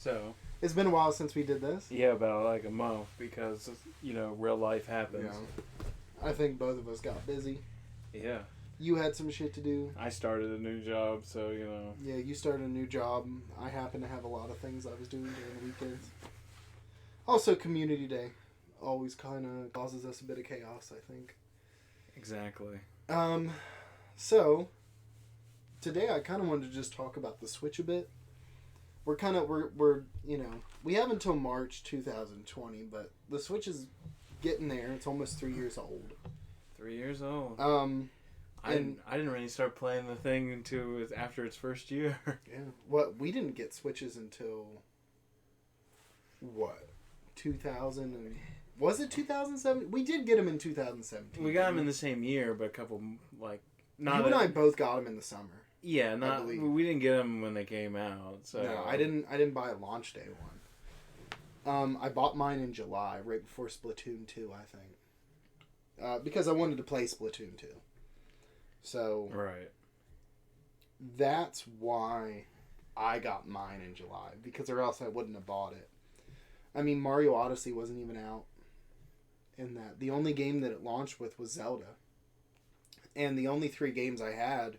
So It's been a while since we did this. yeah, about like a month because real life happens. Yeah. I think both of us got busy. Yeah. You had some shit to do. I started a new job, so Yeah, you started a new job. I happen to have a lot of things I was doing during the weekends. Also, Community Day always kind of causes us a bit of chaos, I think. Exactly. So today I kind of wanted to just talk about the Switch a bit. We're we have until March 2020, but the Switch is getting there. It's almost 3 years old. 3 years old. I And didn't really start playing the thing until it was after its first year. yeah, we didn't get Switches until what 2000 and was it 2007? We did get them in 2017. We got them in the same year, but a couple like not. You and I both got them in the summer. Yeah, not. We didn't get them when they came out. So no, I didn't buy a launch day one. I bought mine in July, right before Splatoon 2, I think, because I wanted to play Splatoon 2. So right. That's why I got mine in July, because or else I wouldn't have bought it. I mean, Mario Odyssey wasn't even out in that. The only game that it launched with was Zelda. And the only 3 games I had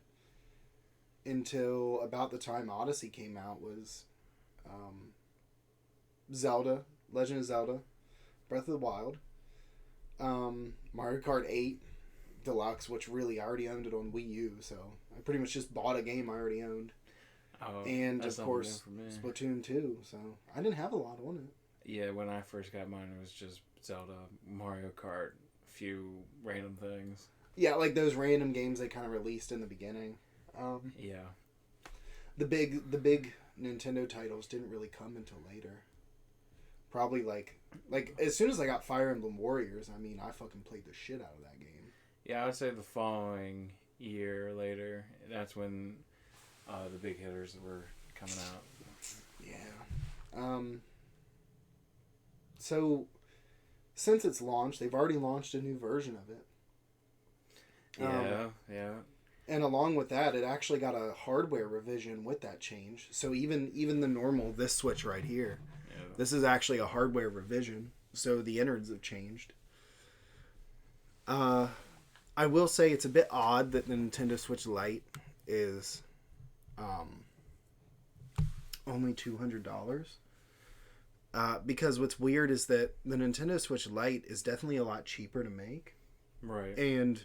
until about the time Odyssey came out was Zelda, Legend of Zelda, Breath of the Wild, Mario Kart 8 Deluxe, which really I already owned it on Wii U, so I pretty much just bought a game I already owned. Oh, and of course Splatoon 2, so I didn't have a lot on it. Yeah, when I first got mine, it was just Zelda, Mario Kart, a few random things. Yeah, like those random games they kind of released in the beginning. Yeah. The big Nintendo titles didn't really come until later. Probably like as soon as I got Fire Emblem Warriors, I mean, I fucking played the shit out of that game. Yeah, I would say the following year later, that's when the big hitters were coming out. Yeah. So, since its launch, they've already launched a new version of it. Yeah. And along with that, it actually got a hardware revision with that change. So even the normal, this Switch right here, this is actually a hardware revision. So the innards have changed. I will say it's a bit odd that the Nintendo Switch Lite is only $200. Because what's weird is that the Nintendo Switch Lite is definitely a lot cheaper to make. Right. And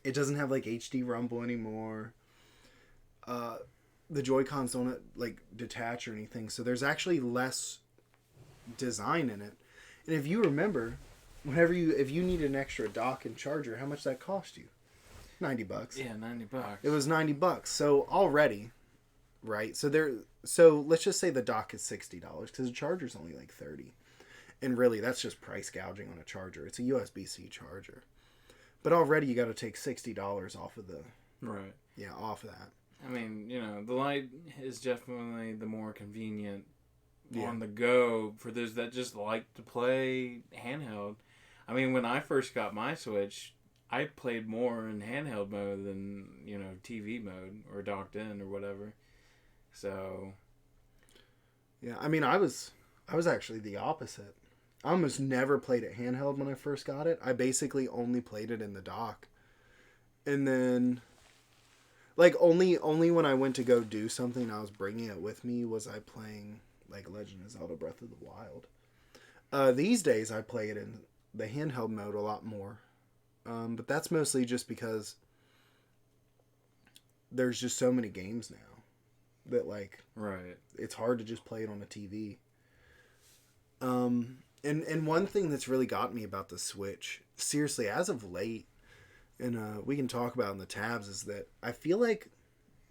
it doesn't have like HD rumble anymore. The Joy-Cons don't like detach or anything, so there's actually less design in it. And if you remember, if you need an extra dock and charger, how much that cost you? $90. Yeah, $90. It was $90. So already, right? So let's just say the dock is $60 because the charger's only like $30. And really, that's just price gouging on a charger. It's a USB-C charger. But already you got to take $60 off of the... Right. Yeah, off of that. I mean, the Lite is definitely the more convenient on the go for those that just like to play handheld. I mean, when I first got my Switch, I played more in handheld mode than, TV mode or docked in or whatever. So... Yeah, I mean, I was actually the opposite. I almost never played it handheld when I first got it. I basically only played it in the dock. And then... Like, only when I went to go do something I was bringing it with me was I playing, like, Legend of Zelda Breath of the Wild. These days, I play it in the handheld mode a lot more. But that's mostly just because there's just so many games now that, like... Right. It's hard to just play it on a TV. And one thing that's really got me about the Switch, seriously, as of late, and we can talk about in the tabs, is that I feel like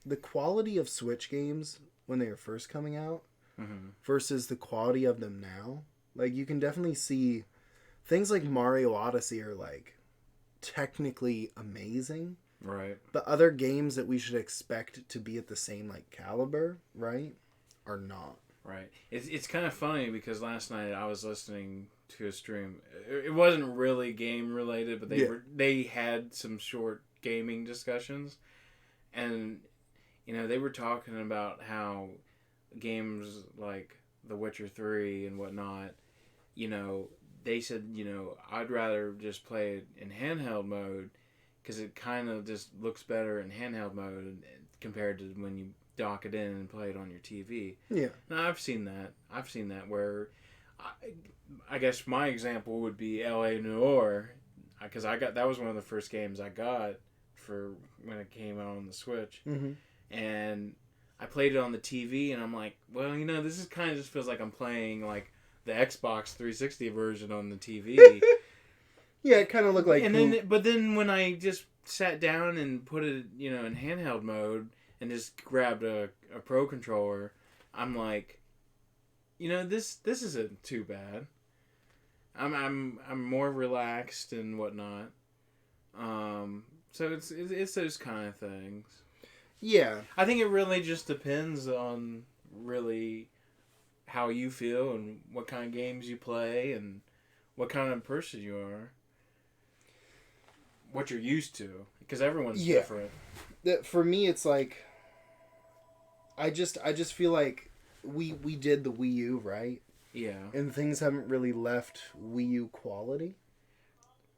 the quality of Switch games when they were first coming out versus the quality of them now, like, you can definitely see things like Mario Odyssey are, like, technically amazing. Right. But other games that we should expect to be at the same, like, caliber, right, are not. Right. It's kind of funny because last night I was listening to a stream. It wasn't really game related, but they had some short gaming discussions, and they were talking about how games like The Witcher 3 and whatnot, you know, they said, you know, I'd rather just play it in handheld mode because it kind of just looks better in handheld mode compared to when you dock it in and play it on your TV. Yeah. Now, I've seen that. I've seen that where, I guess my example would be L.A. Noire, because that was one of the first games I got for when it came out on the Switch. Mm-hmm. And I played it on the TV, and I'm like, well, you know, this is kind of just feels like I'm playing like the Xbox 360 version on the TV. Yeah, it kind of looked like. But then when I just sat down and put it, you know, in handheld mode and just grabbed a Pro controller, I'm like, you know, this isn't too bad. I'm more relaxed and whatnot. So it's those kind of things. Yeah. I think it really just depends on really how you feel and what kind of games you play and what kind of person you are. What you're used to. Because everyone's different. For me, it's like... I just feel like we did the Wii U, right? Yeah. And things haven't really left Wii U quality.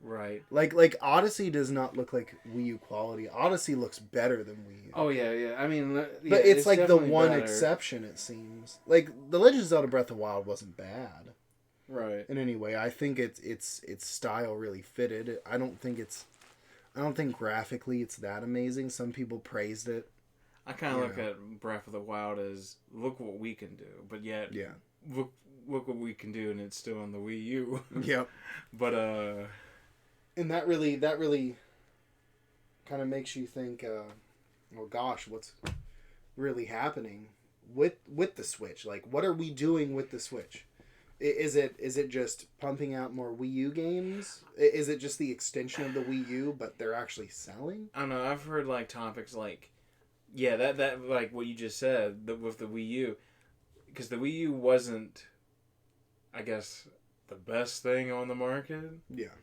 Right. Like Odyssey does not look like Wii U quality. Odyssey looks better than Wii U. Oh, yeah. I mean... Yeah, but it's like the one better. exception, it seems. Like, The Legend of Zelda Breath of the Wild wasn't bad. Right. In any way. I think its style really fitted. I don't think graphically it's that amazing. Some people praised it. I kind of look at Breath of the Wild as, look what we can do. But yet... Yeah. Look what we can do, and it's still on the Wii U. Yep. But, And that really kind of makes you think, well, gosh, what's really happening with the Switch? Like, what are we doing with the Switch? Is it just pumping out more Wii U games? Is it just the extension of the Wii U, but they're actually selling? I don't know. I've heard, like, topics like, yeah, that like what you just said with the Wii U. Because the Wii U wasn't, I guess, the best thing on the market. Yeah.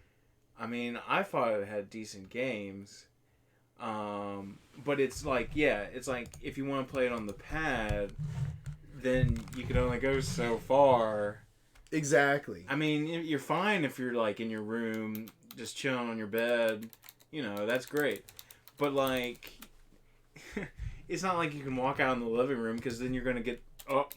I mean, I thought it had decent games. But it's like, if you want to play it on the pad, then you can only go so far. Exactly. I mean, you're fine if you're, like, in your room, just chilling on your bed. You know, that's great. But, like, it's not like you can walk out in the living room, because then you're going to get,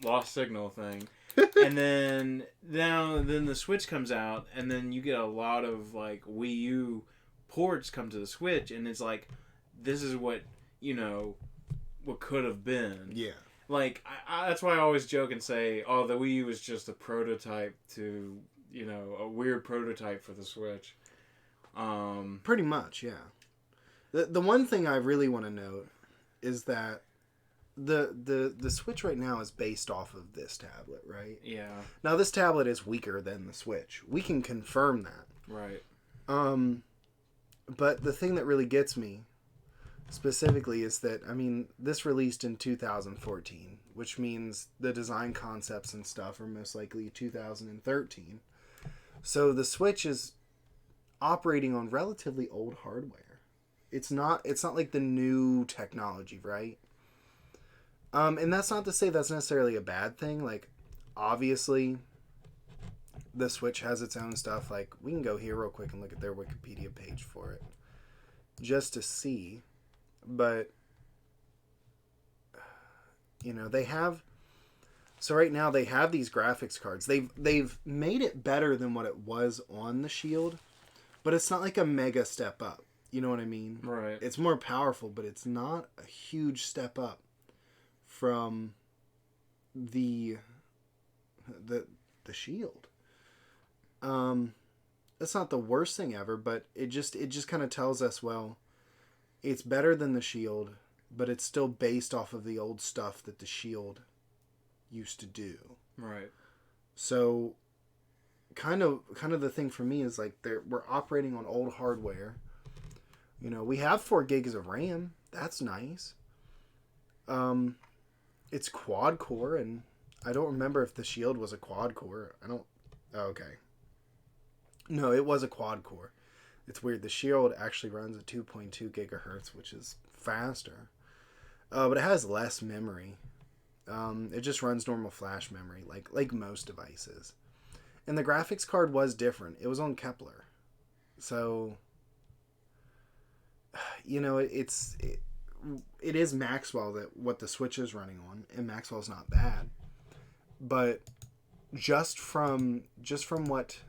lost signal thing. And then the Switch comes out, and then you get a lot of like Wii U ports come to the Switch, and it's like, this is what, you know, what could have been. Yeah. Like, that's why I always joke and say, oh, the Wii U is just a prototype to, you know, a weird prototype for the Switch. Pretty much, yeah. The one thing I really want to note is that the Switch right now is based off of this tablet, right? Yeah. Now, this tablet is weaker than the Switch. We can confirm that. Right. But the thing that really gets me specifically is that, I mean, this released in 2014, which means the design concepts and stuff are most likely 2013. So the Switch is operating on relatively old hardware. It's not like the new technology, right? And that's not to say that's necessarily a bad thing. Like, obviously, the Switch has its own stuff. Like, we can go here real quick and look at their Wikipedia page for it, just to see. But, you know, they have... So right now they have these graphics cards. They've made it better than what it was on the Shield, but it's not like a mega step up. You know what I mean? Right. It's more powerful, but it's not a huge step up from the Shield. It's not the worst thing ever, but it just kind of tells us, well, it's better than the Shield, but it's still based off of the old stuff that the Shield used to do. Right. So kind of the thing for me is like we're operating on old hardware. You know, we have 4 gigs of RAM. That's nice. It's quad core, and I don't remember if the Shield was a quad core. Okay. No, it was a quad core. It's weird. The Shield actually runs at 2.2 gigahertz, which is faster. But it has less memory. It just runs normal flash memory, like most devices. And the graphics card was different. It was on Kepler. So, you know, it is Maxwell that what the Switch is running on, and Maxwell's not bad. But just from what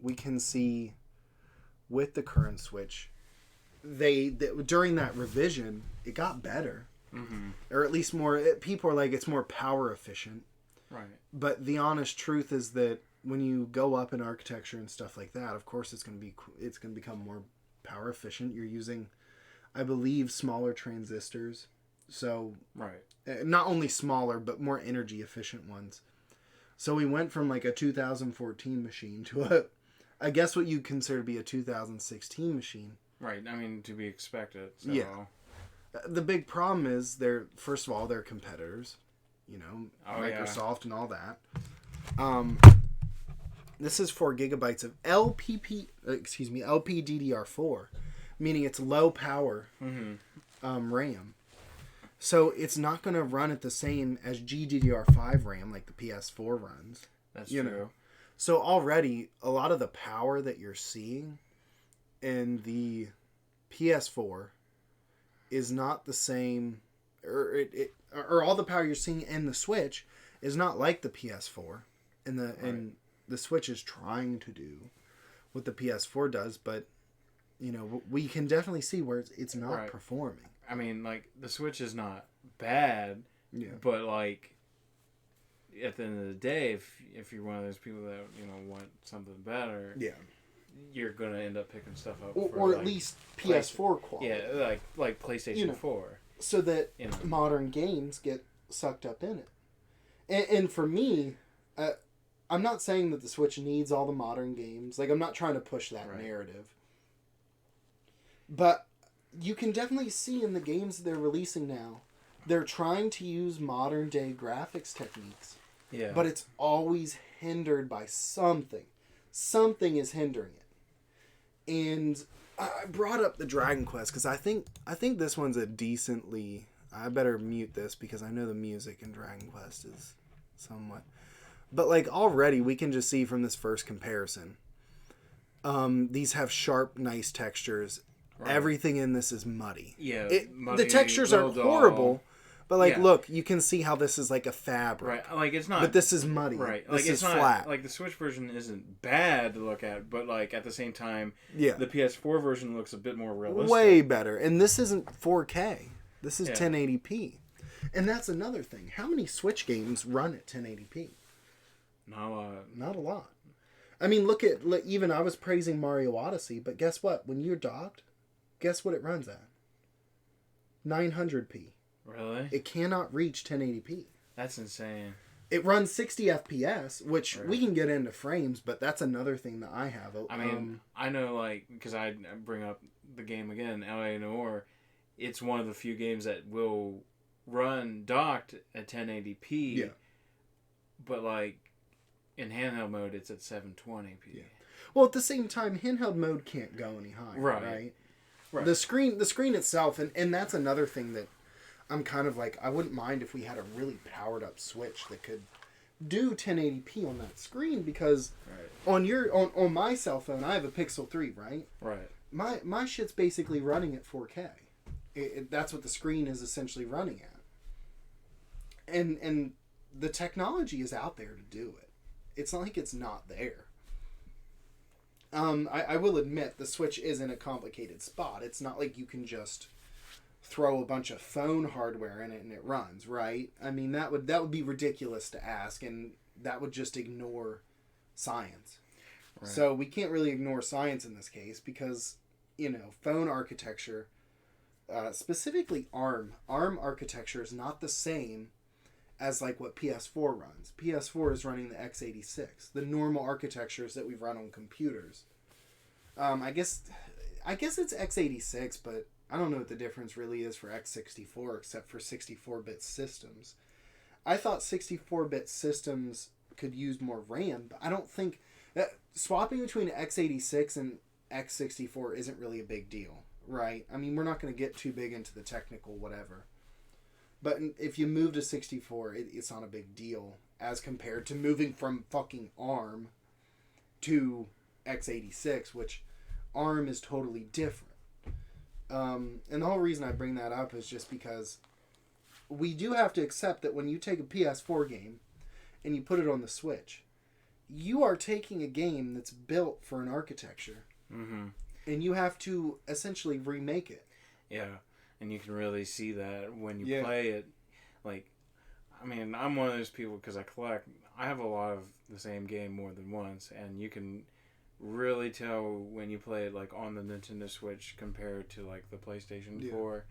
we can see with the current Switch, they during that revision, it got better. Mm-hmm. Or at least more, people are like, it's more power efficient. Right. But the honest truth is that when you go up in architecture and stuff like that, of course it's going to become more power efficient. You're using, I believe, smaller transistors. So, right. Not only smaller, but more energy efficient ones. So we went from like a 2014 machine to I guess what you consider to be a 2016 machine. Right. I mean, to be expected. So. Yeah. The big problem is first of all, they're competitors, you know, Microsoft and all that. This is 4 gigabytes of LPDDR4, meaning it's low power RAM. So it's not going to run at the same as GDDR5 RAM like the PS4 runs. That's true. Know. So already a lot of the power that you're seeing in the PS4 is not the same, or all the power you're seeing in the Switch is not like the PS4, and the Switch is trying to do what the PS4 does, but you know we can definitely see where it's not performing. I mean, like the Switch is not bad, but like at the end of the day, if you're one of those people that want something better, you're gonna end up picking stuff up, or at least PS4 quality. Yeah, like PlayStation 4, so that modern games get sucked up in it. And for me, I'm not saying that the Switch needs all the modern games. Like, I'm not trying to push that narrative. But you can definitely see in the games that they're releasing now, they're trying to use modern day graphics techniques. Yeah. But it's always hindered by something. Something is hindering it. And I brought up the Dragon Quest because I think this one's a decently... I better mute this because I know the music in Dragon Quest is somewhat... But like already we can just see from this first comparison. These have sharp, nice textures. Right. Everything in this is muddy. Yeah. The textures are horrible. But like, look, you can see how this is like a fabric. Right, like it's not. But this is muddy. Right, this like it's is not flat. like the Switch version isn't bad to look at, but like at the same time, the PS4 version looks a bit more realistic. Way better, and this isn't 4K. This is 1080p, and that's another thing. How many Switch games run at 1080p? Not a lot. Not a lot. I mean, look even I was praising Mario Odyssey, but guess what? When you're docked, guess what it runs at? 900p. Really? It cannot reach 1080p. That's insane. It runs 60 FPS, which we can get into frames, but that's another thing that I have. I mean, I know, like, because I bring up the game again, L.A. Noire, it's one of the few games that will run docked at 1080p. Yeah. But, like, in handheld mode, it's at 720p. Yeah. Well, at the same time, handheld mode can't go any higher, right? The screen itself, and that's another thing that I'm kind of like, I wouldn't mind if we had a really powered up Switch that could do 1080p on that screen, because on my cell phone, I have a Pixel 3, right? Right. My shit's basically running at 4K. That's what the screen is essentially running at. And the technology is out there to do it. It's not like it's not there. I will admit the Switch is in a complicated spot. It's not like you can just throw a bunch of phone hardware in it and it runs, right? I mean, that would be ridiculous to ask, and that would just ignore science. Right. So we can't really ignore science in this case because, phone architecture, specifically ARM architecture is not the same as like what PS4 runs. PS4 is running the x86, the normal architectures that we run on computers. I guess it's x86, but I don't know what the difference really is for x64 except for 64-bit systems. I thought 64-bit systems could use more RAM, but I don't think that swapping between x86 and x64 isn't really a big deal, right? I mean, we're not going to get too big into the technical whatever. But if you move to 64, it's not a big deal as compared to moving from fucking ARM to x86, which ARM is totally different. And the whole reason I bring that up is just because we do have to accept that when you take a PS4 game and you put it on the Switch, you are taking a game that's built for an architecture. Mm-hmm. And you have to essentially remake it. Yeah. And you can really see that when you play it. Like, I mean, I'm one of those people because I have a lot of the same game more than once, and you can really tell when you play it like on the Nintendo Switch compared to like the PlayStation 4.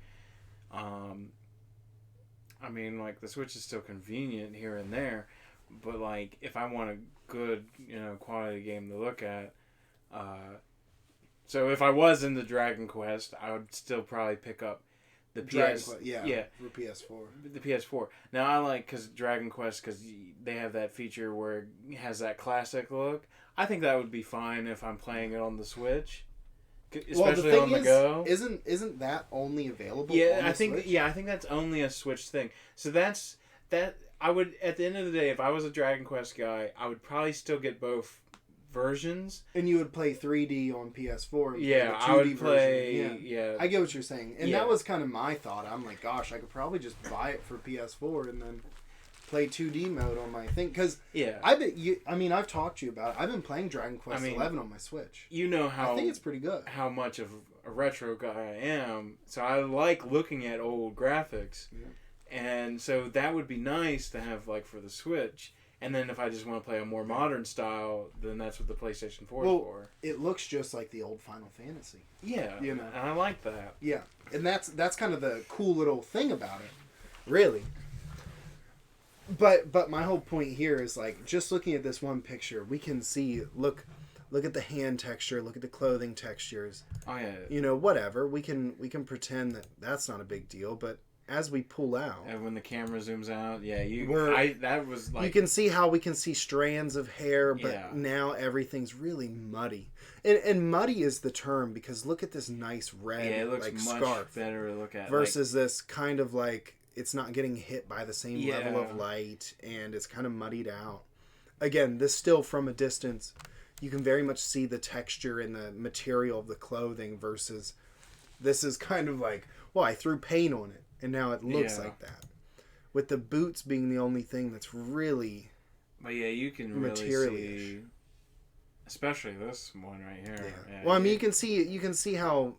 I mean, like the Switch is still convenient here and there, but like if I want a good, quality game to look at, so if I was into Dragon Quest, I would still probably pick up the for PS4. The PS4. Now I like Dragon Quest because they have that feature where it has that classic look. I think that would be fine if I'm playing it on the Switch, especially on the go. Isn't that only available? Yeah, on the Switch? Yeah, I think that's only a Switch thing. So that's that. I would, at the end of the day, if I was a Dragon Quest guy, I would probably still get both versions. And you would play 3D on PS4. Yeah, I would play. Yeah, I get what you're saying, and that was kind of my thought. I'm like, gosh, I could probably just buy it for PS4 and then play 2D mode on my thing. Because I've talked to you about it. I've been playing Dragon Quest 11 on my Switch. You know how I think it's pretty good. How much of a retro guy I am, so I like looking at old graphics, and so that would be nice to have like for the Switch. And then if I just want to play a more modern style, then that's what the PlayStation 4 is for. It looks just like the old Final Fantasy. Yeah, and I like that. Yeah, and that's kind of the cool little thing about it, really. But my whole point here is like just looking at this one picture, we can see look at the hand texture, look at the clothing textures. Oh yeah. Whatever we can pretend that that's not a big deal, but as we pull out, and when the camera zooms out, that was like you can see how we can see strands of hair, but now everything's really muddy. And muddy is the term because look at this nice red it looks like much scarf better to look at versus this kind of like it's not getting hit by the same level of light and it's kind of muddied out. Again, this still from a distance, you can very much see the texture and the material of the clothing versus this is kind of like, well, I threw paint on it. And now it looks like that. With the boots being the only thing that's really But you can really see, especially this one right here. Yeah. Well, I mean, you can see how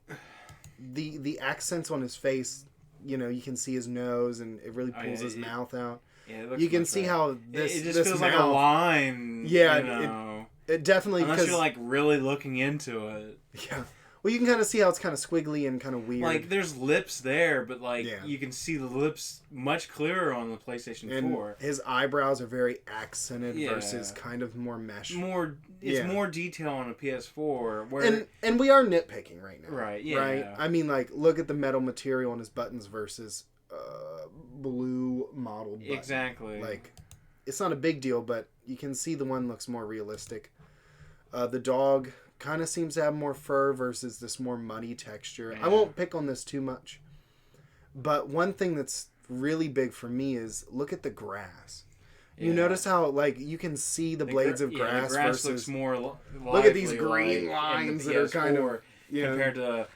the accents on his face, you can see his nose and it really pulls his mouth out. Yeah, it looks you can see how this it just this feels mouth, like a line. Yeah, it definitely unless you're like really looking into it. Yeah. Well, you can kind of see how it's kind of squiggly and kind of weird. Like, there's lips there, but, you can see the lips much clearer on the PlayStation 4. His eyebrows are very accented versus kind of more mesh. It's more detail on a PS4. Where and we are nitpicking right now. Right, yeah. Right? I mean, like, look at the metal material on his buttons versus blue modeled button. Exactly. Like, it's not a big deal, but you can see the one looks more realistic. The dog kind of seems to have more fur versus this more muddy texture. I won't pick on this too much. But one thing that's really big for me is look at the grass. Yeah. You notice how like you can see the blades of grass, the grass versus looks more lively, look at these green lines that are kind of compared to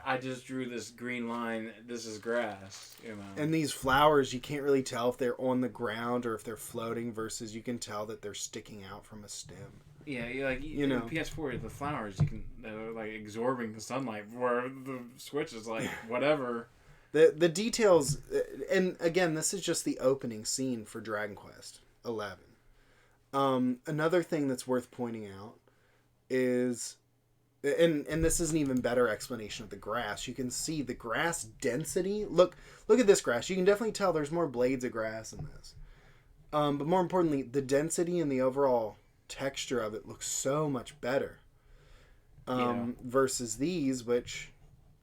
I just drew this green line. This is grass, And these flowers, you can't really tell if they're on the ground or if they're floating versus you can tell that they're sticking out from a stem. Yeah, in PS4, the flowers they're like absorbing the sunlight, where the Switch is like whatever. The details, and again, this is just the opening scene for Dragon Quest 11. Another thing that's worth pointing out is, and this is an even better explanation of the grass. You can see the grass density. Look at this grass. You can definitely tell there's more blades of grass in this. But more importantly, the density and the overall texture of it looks so much better versus these, which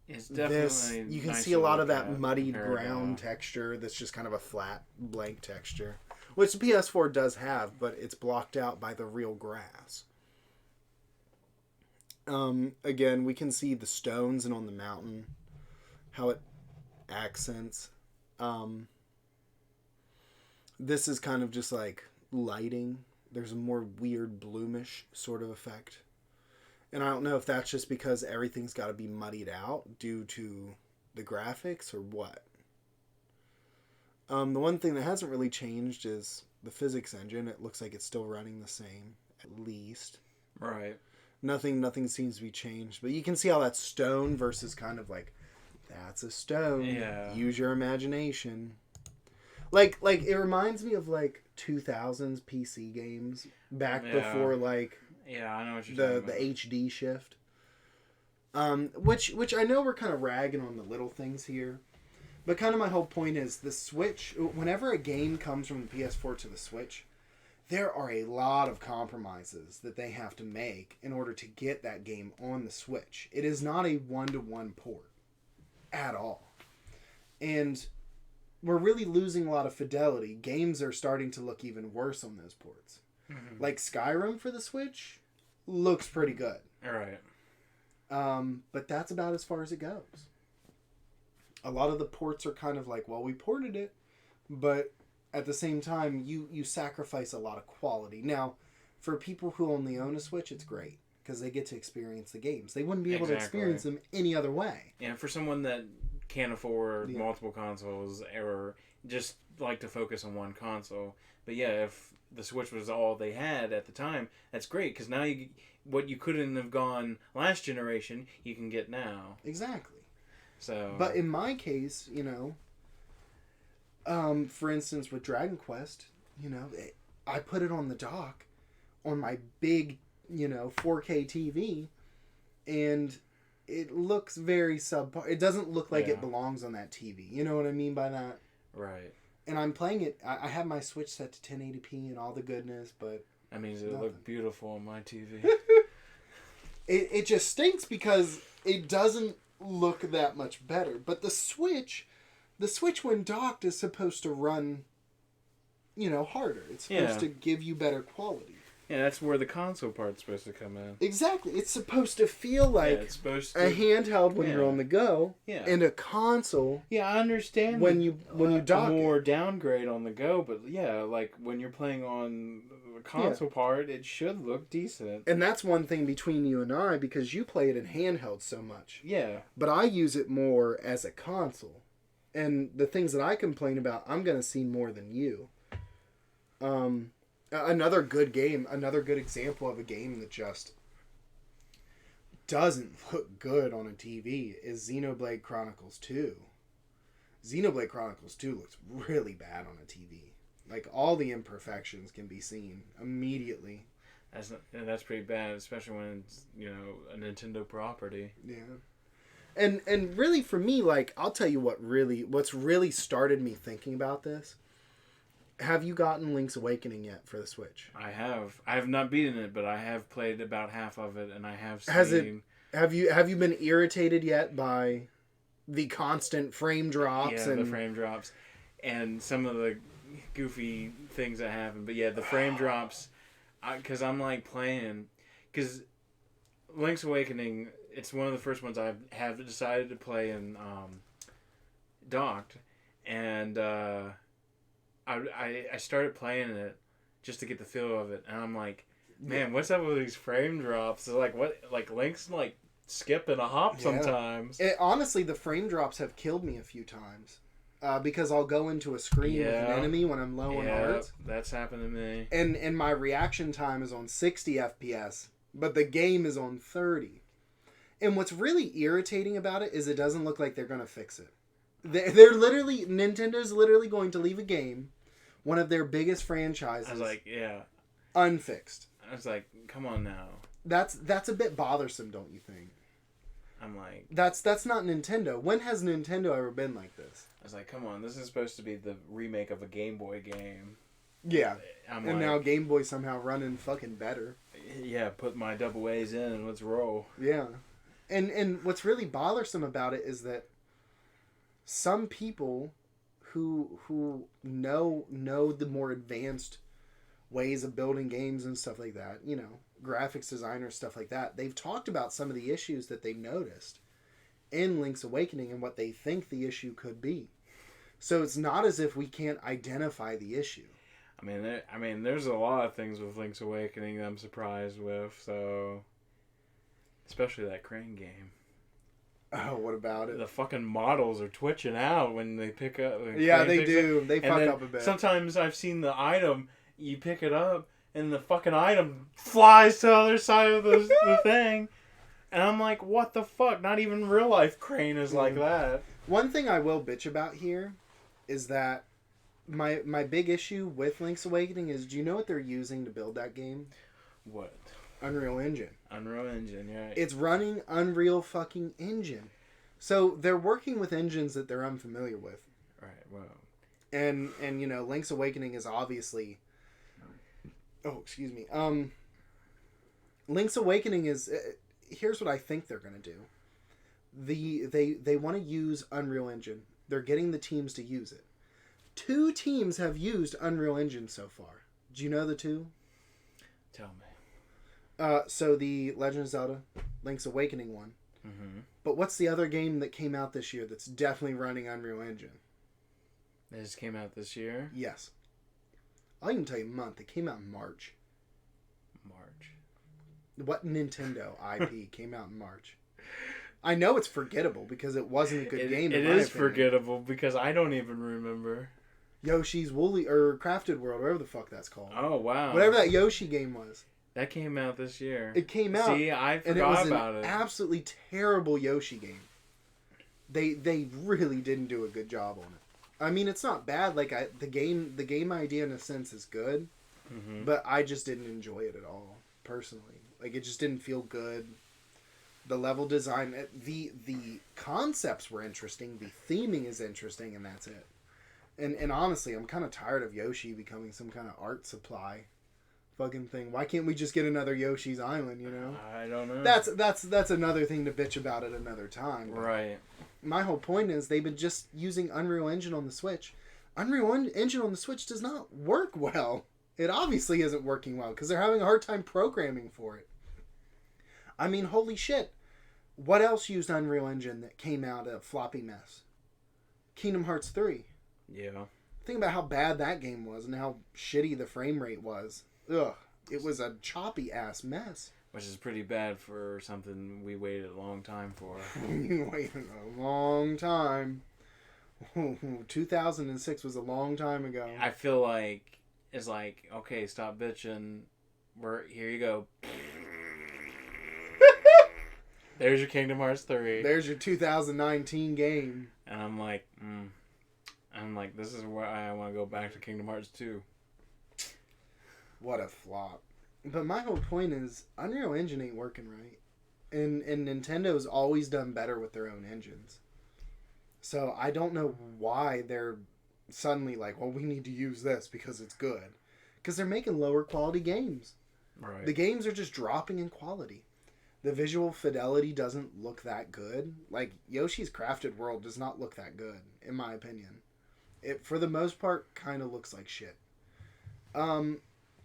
it's definitely you can see a lot of that muddied brown texture that's just kind of a flat blank texture, which the PS4 does have, but it's blocked out by the real grass. Again, we can see the stones and on the mountain how it accents. This is kind of just like lighting. There's a more weird bloomish sort of effect. And I don't know if that's just because everything's got to be muddied out due to the graphics or what. The one thing that hasn't really changed is the physics engine. It looks like it's still running the same, at least. Right. Nothing seems to be changed. But you can see how that's stone versus kind of like, that's a stone. Yeah. Use your imagination. Like it reminds me of like 2000s PC games back before like yeah, I know what you're talking about. The HD shift. Which I know we're kind of ragging on the little things here, but kind of my whole point is the Switch. Whenever a game comes from the PS4 to the Switch, there are a lot of compromises that they have to make in order to get that game on the Switch. It is not a one-to-one port at all, and we're really losing a lot of fidelity. Games are starting to look even worse on those ports. Mm-hmm. Like Skyrim for the Switch looks pretty good. All right. But that's about as far as it goes. A lot of the ports are kind of like, well, we ported it, but at the same time, you sacrifice a lot of quality. Now, for people who only own a Switch, it's great because they get to experience the games. They wouldn't be able to experience them any other way. Yeah, for someone that can't afford multiple consoles or just like to focus on one console. But yeah, if the Switch was all they had at the time, that's great because now what you couldn't have gone last generation, you can get now. Exactly. So, but in my case, for instance, with Dragon Quest, I put it on the dock on my big, 4K TV, and it looks very subpar. It doesn't look like it belongs on that TV. You know what I mean by that? Right. And I'm playing it. I have my Switch set to 1080p and all the goodness, but that means it looked beautiful on my TV. it just stinks because it doesn't look that much better. But the Switch when docked is supposed to run, harder. It's supposed to give you better quality. Yeah, that's where the console part's supposed to come in. Exactly. It's supposed to feel like a handheld when you're on the go, and a console. Yeah, I understand when you dock more downgrade on the go, but like when you're playing on the console part, it should look decent. And that's one thing between you and I because you play it in handheld so much. Yeah. But I use it more as a console, and the things that I complain about, I'm gonna see more than you. Another good example of a game that just doesn't look good on a TV is Xenoblade Chronicles 2. Xenoblade Chronicles 2 looks really bad on a TV. Like, all the imperfections can be seen immediately. That's pretty bad, especially when it's, a Nintendo property. Yeah. And really for me, like, I'll tell you what's really started me thinking about this. Have you gotten Link's Awakening yet for the Switch? I have. I have not beaten it, but I have played about half of it, and I have seen... Have you been irritated yet by the constant frame drops? Yeah, the frame drops. And some of the goofy things that happen. But yeah, the frame drops... Because I'm like playing... Because Link's Awakening, it's one of the first ones I have decided to play in docked. And... I started playing it just to get the feel of it, and I'm like, man, what's up with these frame drops? It's like, what? Like, Link's like skipping a hop sometimes. Honestly, the frame drops have killed me a few times because I'll go into a screen with an enemy when I'm low on hearts. That's happened to me. And my reaction time is on 60 FPS, but the game is on 30. And what's really irritating about it is it doesn't look like they're going to fix it. Nintendo's literally going to leave a game, one of their biggest franchises. I was like, unfixed. I was like, come on now. That's a bit bothersome, don't you think? I'm like, that's not Nintendo. When has Nintendo ever been like this? I was like, come on, this is supposed to be the remake of a Game Boy game. Yeah, now Game Boy somehow running fucking better. Yeah, put my double A's in and let's roll. Yeah, and what's really bothersome about it is that some people who know the more advanced ways of building games and stuff like that, graphics designers, stuff like that, they've talked about some of the issues that they noticed in Link's Awakening and what they think the issue could be. So it's not as if we can't identify the issue. I mean, there's a lot of things with Link's Awakening that I'm surprised with. So, especially that crane game. Oh, what about it? The fucking models are twitching out when they pick up. Yeah, they do. They fuck up a bit. Sometimes I've seen the item, you pick it up, and the fucking item flies to the other side of the thing. And I'm like, what the fuck? Not even real life crane is like that. One thing I will bitch about here is that my big issue with Link's Awakening is, do you know what they're using to build that game? What? Unreal Engine. Unreal Engine, yeah. It's running Unreal fucking Engine. So they're working with engines that they're unfamiliar with. Right, wow. And you know, Link's Awakening is obviously... Oh, excuse me. Link's Awakening is... Here's what I think they're going to do. They want to use Unreal Engine. They're getting the teams to use it. 2 teams have used Unreal Engine so far. Do you know the 2? Tell me. So the Legend of Zelda, Link's Awakening one. Mm-hmm. But what's the other game that came out this year that's definitely running Unreal Engine? It just came out this year? Yes. I'll even tell you month. It came out in March. What Nintendo IP came out in March? I know it's forgettable because it wasn't a good game. It is forgettable because I don't even remember. Yoshi's Woolly or Crafted World, whatever the fuck that's called. Oh wow! Whatever that Yoshi game was. That came out this year. It came out. See, I forgot about it. An absolutely terrible Yoshi game. They really didn't do a good job on it. I mean, it's not bad. Like the game idea in a sense is good, but I just didn't enjoy it at all personally. Like it just didn't feel good. The level design, the concepts were interesting. The theming is interesting, and that's it. And honestly, I'm kind of tired of Yoshi becoming some kind of art supply fucking thing. Why can't we just get another Yoshi's Island, you know? I don't know. That's another thing to bitch about at another time. Right. My whole point is they've been just using Unreal Engine on the Switch. Unreal Engine on the Switch does not work well. It obviously isn't working well because they're having a hard time programming for it. I mean, holy shit. What else used Unreal Engine that came out a floppy mess? Kingdom Hearts 3. Yeah. Think about how bad that game was and how shitty the frame rate was. Ugh. It was a choppy ass mess. Which is pretty bad for something we waited a long time for. We waited a long time. 2006 was a long time ago. I feel like it's like, okay, stop bitching. Here you go. There's your Kingdom Hearts 3. There's your 2019 game. And I'm like, this is where I want to go back to Kingdom Hearts 2. What a flop. But my whole point is, Unreal Engine ain't working right. And Nintendo's always done better with their own engines. So I don't know why they're suddenly like, well, we need to use this because it's good. Because they're making lower quality games. Right. The games are just dropping in quality. The visual fidelity doesn't look that good. Like, Yoshi's Crafted World does not look that good, in my opinion. It, for the most part, kind of looks like shit.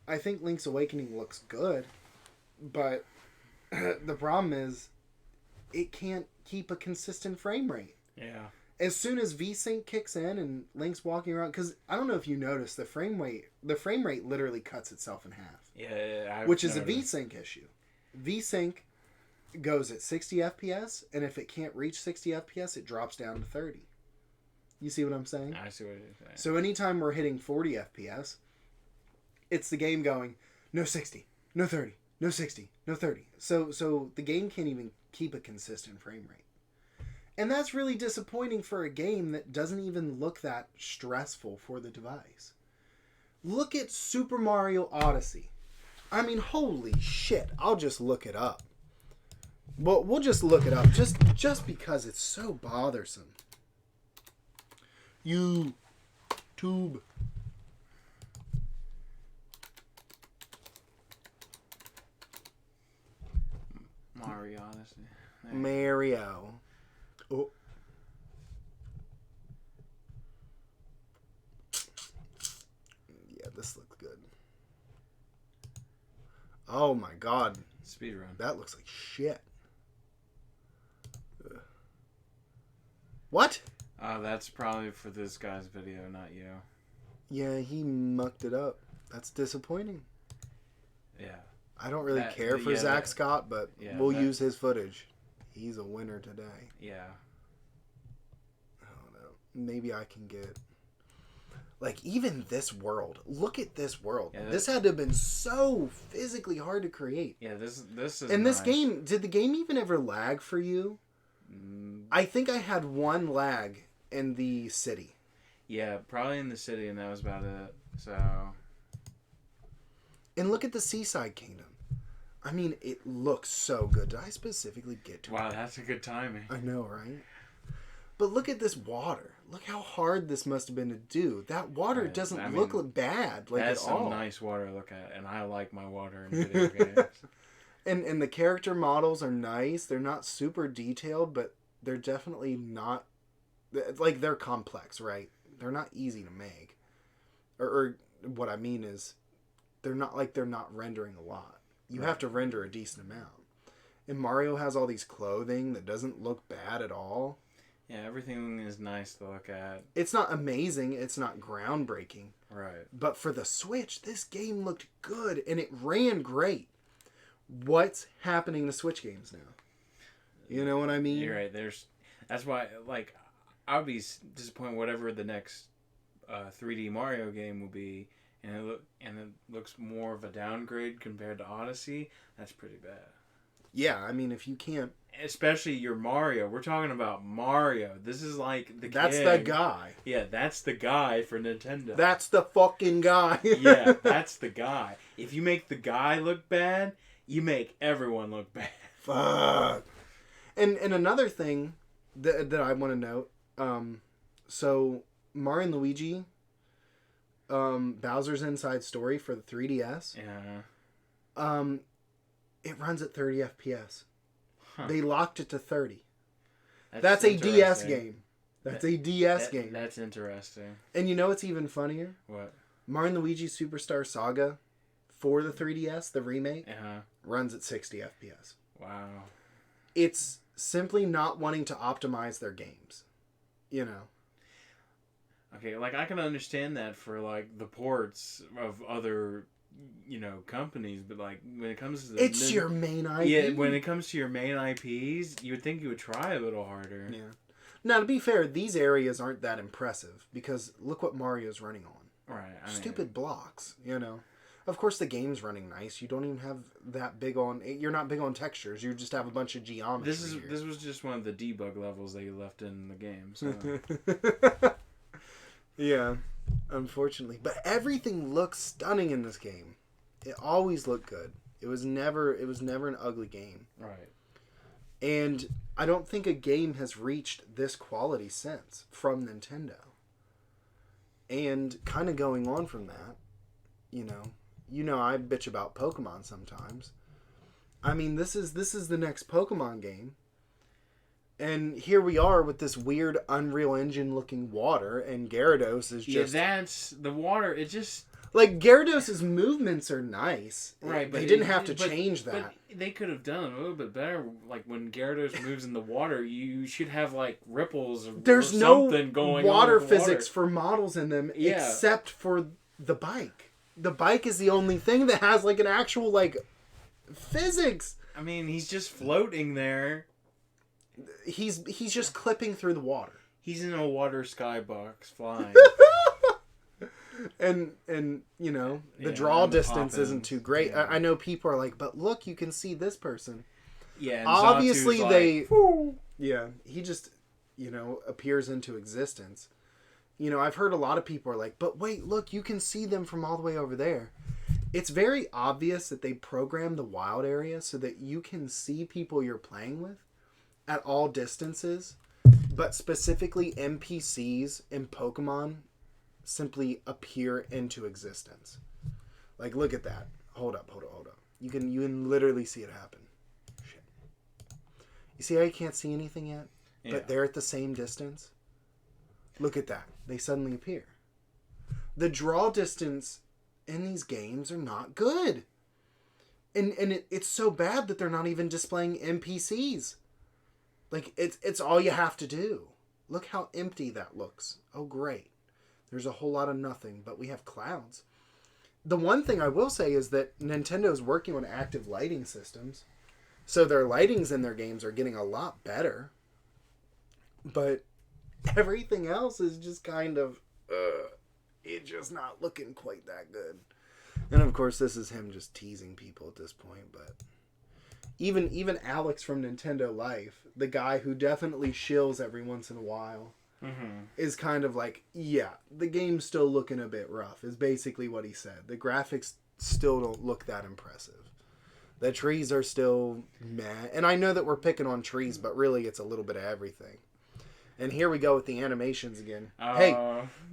I think Link's Awakening looks good, but the problem is it can't keep a consistent frame rate. Yeah. As soon as VSync kicks in and Link's walking around, because I don't know if you noticed, the frame rate literally cuts itself in half. Yeah, which is a VSync issue. VSync goes at 60 FPS, and if it can't reach 60 FPS, it drops down to 30. You see what I'm saying? I see what you're saying. So anytime we're hitting 40 FPS, it's the game going, no 60, no 30, no 60, no 30. So the game can't even keep a consistent frame rate. And that's really disappointing for a game that doesn't even look that stressful for the device. Look at Super Mario Odyssey. I mean, holy shit. I'll just look it up. Well, we'll just look it up just because it's so bothersome. YouTube. Mario Odyssey. Mario. Oh. Yeah, this looks good. Oh my god. Speedrun. That looks like shit. What? That's probably for this guy's video, not you. Yeah, he mucked it up. That's disappointing. Yeah. I don't really care for Zach Scott, but we'll use his footage. He's a winner today. Yeah. I don't know. Maybe I can get... Like, even this world. Look at this world. Yeah, this had to have been so physically hard to create. Yeah, this is And this game, did the game even ever lag for you? I think I had one lag in the city. Yeah, probably in the city, and that was about it. So... And look at the Seaside Kingdom. I mean, it looks so good. Did I specifically get to it? Wow, that's a good timing. I know, right? But look at this water. Look how hard this must have been to do. That water doesn't look bad, like, at all. That's some nice water to look at, and I like my water in video games. And the character models are nice. They're not super detailed, but they're definitely not... Like, they're complex, right? They're not easy to make. Or what I mean is... They're not rendering a lot. You have to render a decent amount. And Mario has all these clothing that doesn't look bad at all. Yeah, everything is nice to look at. It's not amazing. It's not groundbreaking. Right. But for the Switch, this game looked good and it ran great. What's happening to Switch games now? You know what I mean? You're right. That's why, like, I would be disappointed whatever the next 3D Mario game will be. And it looks more of a downgrade compared to Odyssey. That's pretty bad. Yeah, I mean, if you can't... Especially your Mario. We're talking about Mario. This is like the That's the guy. Yeah, that's the guy for Nintendo. That's the fucking guy. Yeah, that's the guy. If you make the guy look bad, you make everyone look bad. Fuck. And another thing that I want to note, so Mario and Luigi... Bowser's Inside Story for the 3DS. Yeah. It runs at 30 FPS. Huh. They locked it to 30. That's a DS game. That's a DS game. That's interesting. And you know what's even funnier? What? Mario and Luigi Superstar Saga for the 3DS, the remake, runs at 60 FPS. Wow. It's simply not wanting to optimize their games. You know. Okay, like, I can understand that for, like, the ports of other, companies, but, like, when it comes to... It's your main IP. Yeah, when it comes to your main IPs, you would think you would try a little harder. Yeah. Now, to be fair, these areas aren't that impressive, because look what Mario's running on. Right. Stupid blocks, Of course, the game's running nice. You don't even have that big on... You're not big on textures. You just have a bunch of geometry. This was just one of the debug levels that you left in the game, so... Yeah, unfortunately. But everything looks stunning in this game. It always looked good. It was never an ugly game. Right. And I don't think a game has reached this quality since from Nintendo. And kind of going on from that, I bitch about Pokemon sometimes. I mean, this is the next Pokemon game. And here we are with this weird Unreal Engine looking water, and Gyarados is just... Yeah, that's... The water, it just... Like, Gyarados' movements are nice. Right, but... They didn't have to change that. But they could have done it a little bit better. Like, when Gyarados moves in the water, you should have, like, ripples or something going on. There's no water physics for models in them, except for the bike. The bike is the only thing that has, like, an actual, like, physics. I mean, he's just floating there. He's just clipping through the water. He's in a water skybox flying. and the draw distance isn't too great. Yeah. I know people are like, but look, you can see this person. Yeah. And obviously like, yeah, he just appears into existence. I've heard a lot of people are like, but wait, look, you can see them from all the way over there. It's very obvious that they programmed the wild area so that you can see people you're playing with at all distances, but specifically NPCs in Pokemon simply appear into existence. Like, look at that. Hold up. You can literally see it happen. Shit. You see how you can't see anything yet? Yeah. But they're at the same distance? Look at that. They suddenly appear. The draw distance in these games are not good. And it's so bad that they're not even displaying NPCs. Like, it's all you have to do. Look how empty that looks. Oh, great. There's a whole lot of nothing, but we have clouds. The one thing I will say is that Nintendo's working on active lighting systems. So their lightings in their games are getting a lot better. But everything else is just kind of, it's just not looking quite that good. And of course, this is him just teasing people at this point. But even Alex from Nintendo Life, the guy who definitely shills every once in a while, is kind of like, yeah, the game's still looking a bit rough, is basically what he said. The graphics still don't look that impressive. The trees are still meh. And I know that we're picking on trees, but really it's a little bit of everything. And here we go with the animations again. Hey,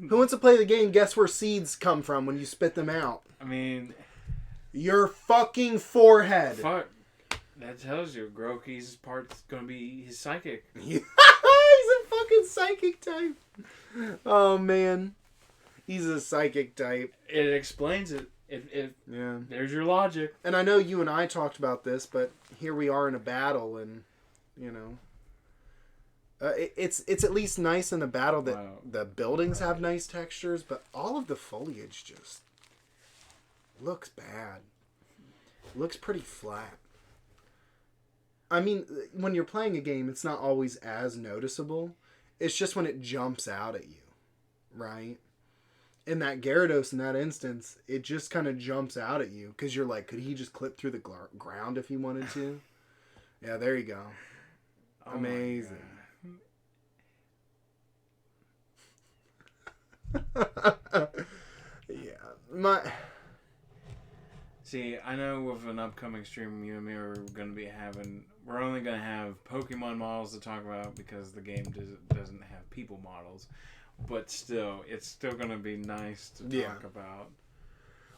who wants to play the game? Guess where seeds come from when you spit them out? I mean... Your fucking forehead. Fuck. That tells you Groki's part's gonna be his psychic. He's a fucking psychic type. Oh, man. He's a psychic type. It explains it. Yeah. There's your logic. And I know you and I talked about this, but here we are in a battle, and, you know... it's at least nice in the battle that the buildings have nice textures, but all of the foliage just looks bad. Looks pretty flat. I mean, when you're playing a game, it's not always as noticeable. It's just when it jumps out at you, right? In that Gyarados, in that instance, it just kind of jumps out at you because you're like, could he just clip through the ground if he wanted to? Yeah, there you go. Oh, amazing. Yeah. See, I know with an upcoming stream you and me are going to be having... We're only going to have Pokemon models to talk about because the game doesn't have people models. But still, it's still going to be nice to talk about.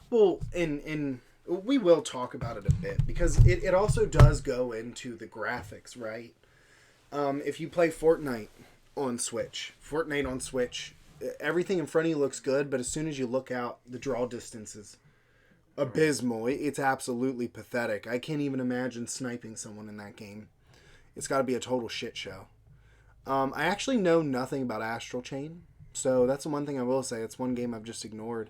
Well, and we will talk about it a bit because it also does go into the graphics, right? If you play Fortnite on Switch, everything in front of you looks good, but as soon as you look out, the draw distance is abysmal. It's absolutely pathetic. I can't even imagine sniping someone in that game. It's got to be a total shit show. I actually know nothing about Astral Chain, so that's the one thing I will say. It's one game I've just ignored.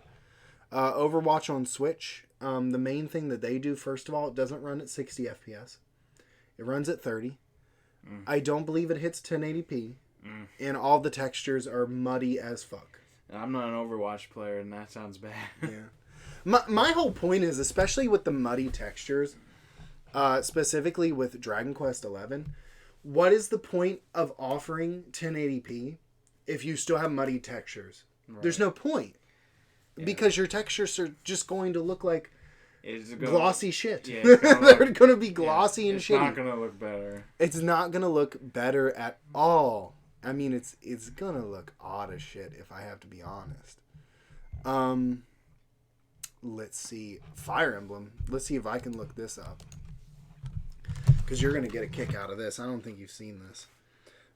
Overwatch on Switch, the main thing that they do, first of all, it doesn't run at 60 FPS. It runs at 30. I don't believe it hits 1080p. And all the textures are muddy as fuck. I'm not an Overwatch player, and that sounds bad. Yeah. My whole point is, especially with the muddy textures, specifically with Dragon Quest XI, what is the point of offering 1080p if you still have muddy textures? Right. There's no point. Yeah. Because your textures are just going to look like glossy shit. Yeah, they're going to be glossy and shitty. It's not going to look better. It's not going to look better at all. I mean, it's going to look odd as shit, if I have to be honest. Let's see. Fire Emblem. Let's see if I can look this up. Because you're going to get a kick out of this. I don't think you've seen this.